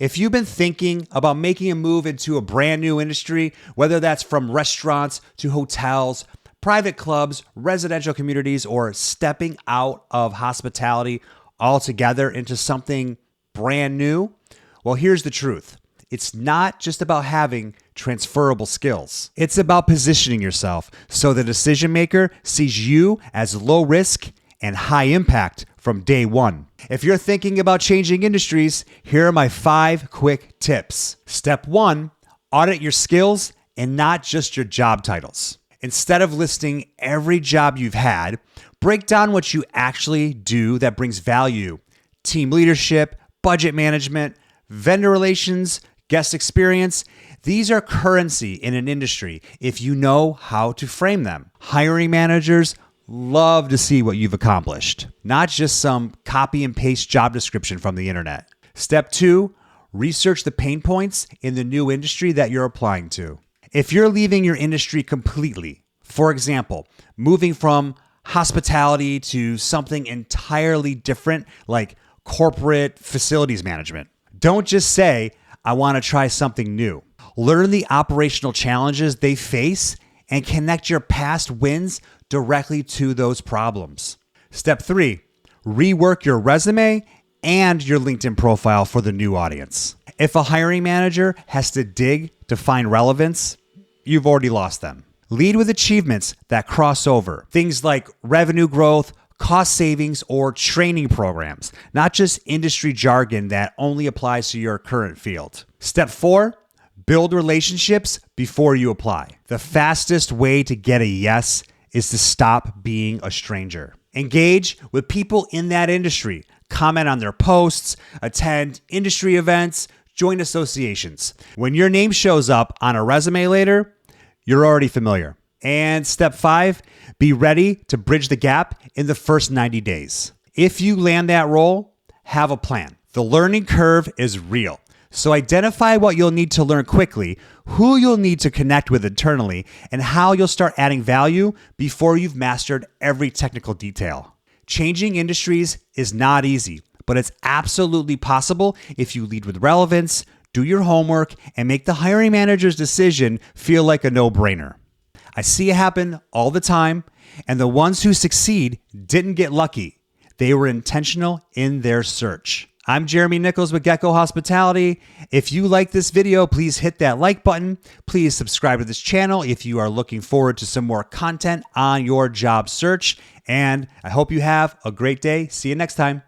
If you've been thinking about making a move into a brand new industry, whether that's from restaurants to hotels, private clubs, residential communities, or stepping out of hospitality altogether into something brand new, well, here's the truth. It's not just about having transferable skills. It's about positioning yourself so the decision maker sees you as low risk and high impact from day one. If you're thinking about changing industries, here are my 5 quick tips. Step 1, audit your skills and not just your job titles. Instead of listing every job you've had, break down what you actually do that brings value. Team leadership, budget management, vendor relations, guest experience. These are currency in an industry if you know how to frame them. Hiring managers love to see what you've accomplished, not just some copy and paste job description from the internet. Step 2, research the pain points in the new industry that you're applying to. If you're leaving your industry completely, for example, moving from hospitality to something entirely different like corporate facilities management, don't just say, I want to try something new. Learn the operational challenges they face and connect your past wins directly to those problems. Step 3, rework your resume and your LinkedIn profile for the new audience. If a hiring manager has to dig to find relevance, you've already lost them. Lead with achievements that cross over. Things like revenue growth, cost savings, or training programs, not just industry jargon that only applies to your current field. Step 4, build relationships before you apply. The fastest way to get a yes is to stop being a stranger. Engage with people in that industry. Comment on their posts, attend industry events, join associations. When your name shows up on a resume later, you're already familiar. And step 5, be ready to bridge the gap in the first 90 days. If you land that role, have a plan. The learning curve is real. So identify what you'll need to learn quickly, who you'll need to connect with internally, and how you'll start adding value before you've mastered every technical detail. Changing industries is not easy, but it's absolutely possible if you lead with relevance, do your homework, and make the hiring manager's decision feel like a no-brainer. I see it happen all the time, and the ones who succeed didn't get lucky. They were intentional in their search. I'm Jeremy Nichols with Gecko Hospitality. If you like this video, please hit that like button. Please subscribe to this channel if you are looking forward to some more content on your job search. And I hope you have a great day. See you next time.